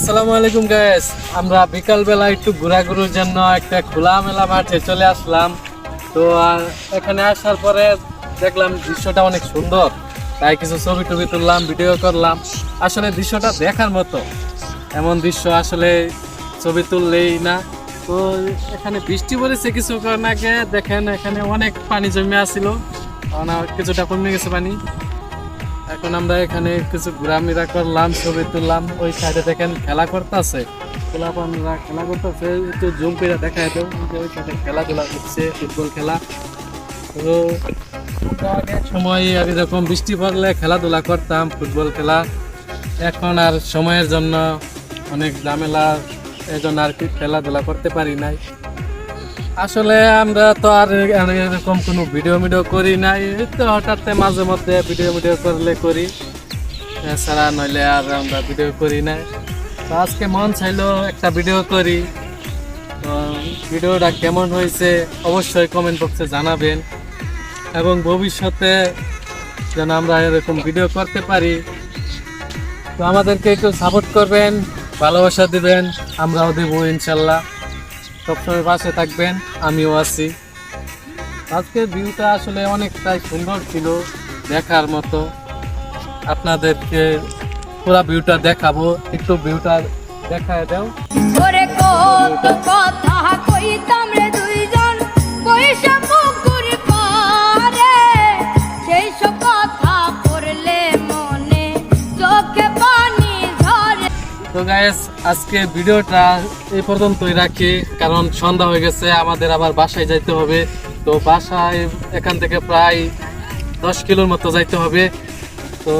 আসসালামু আলাইকুম গাইস। আমরা বিকাল বেলা একটু ঘোরাঘুরির জন্য একটা খোলামেলা মাঠে চলে আসলাম। তো এখানে আসার পরে দেখলাম দৃশ্যটা অনেক সুন্দর, তাই কিছু ছবি টবি তুললাম, ভিডিও করলাম। আসলে দৃশ্যটা দেখার মতো, এমন দৃশ্য আসলে ছবি তুললেই না। তো এখানে বৃষ্টি পড়েছে কিছুক্ষণ আগে, দেখেন এখানে অনেক পানি জমে আসছিল, কিছুটা কমে গেছে পানি। এখন আমরা এখানে কিছু ঘোরাফেরা করলাম, ছবি তুললাম। ওই সাইডে দেখেন খেলা করতেছে, পোলাপানরা খেলা করতেছে, একটু জুম করে দেখা যেত ওই সাইডে খেলাধুলা করছে, ফুটবল খেলা। তো আগে সময় এরকম বৃষ্টি পড়লে খেলাধুলা করতাম, ফুটবল খেলা। এখন আর সময়ের জন্য অনেক ঝামেলা, এই জন্য আর কি খেলাধুলা করতে পারি নাই। আসলে আমরা তো আর এরকম কোনো ভিডিও করি নাই, তো হঠাৎ মাঝে মধ্যে ভিডিও করলে করি, এছাড়া নইলে আর আমরা ভিডিও করি নাই। তো আজকে মন চাইলো একটা ভিডিও করি। তো ভিডিওটা কেমন হয়েছে অবশ্যই কমেন্ট বক্সে জানাবেন, এবং ভবিষ্যতে যেন আমরা এরকম ভিডিও করতে পারি। তো আমাদেরকে একটু সাপোর্ট করবেন, ভালোবাসা দিবেন, আমরাও দেবো ইনশাল্লাহ। সবসময় পাশে থাকবেন, আমিও আছি। আজকের ভিউটা আসলে অনেকটাই সুন্দর ছিল, দেখার মতো। আপনাদেরকে পুরো ভিউটা দেখাবো, একটু ভিউটা দেখায় দাও। ওরে কত কথা কইতাম রে দুইজন পয়সা পুকুর পারে, সেই সব কথা পড়লে মনে চোখে পানি ঝরে। তো গাইস, আজকে ভিডিওটা এই পর্যন্তই রাখি, কারণ সন্ধ্যা হয়ে গেছে, আমাদের আবার বাসায় যাইতে হবে। তো বাসায় এখান থেকে প্রায় 10 কিলোর মতো যাইতে হবে। তো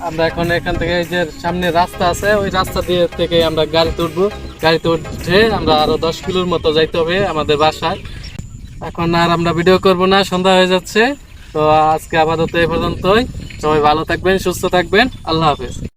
আমরা এখন এখান থেকে যে সামনে রাস্তা আছে, ওই রাস্তা দিয়ে থেকে আমরা গাড়িতে উঠবো। গাড়িতে উঠে আমরা আরো 10 কিলোর মতো যাইতে হবে আমাদের বাসায়। এখন আর আমরা ভিডিও করব না, সন্ধ্যা হয়ে যাচ্ছে। তো আজকে আপাতত এই পর্যন্তই। সবাই ভালো থাকবেন, সুস্থ থাকবেন, আল্লাহ হাফেজ।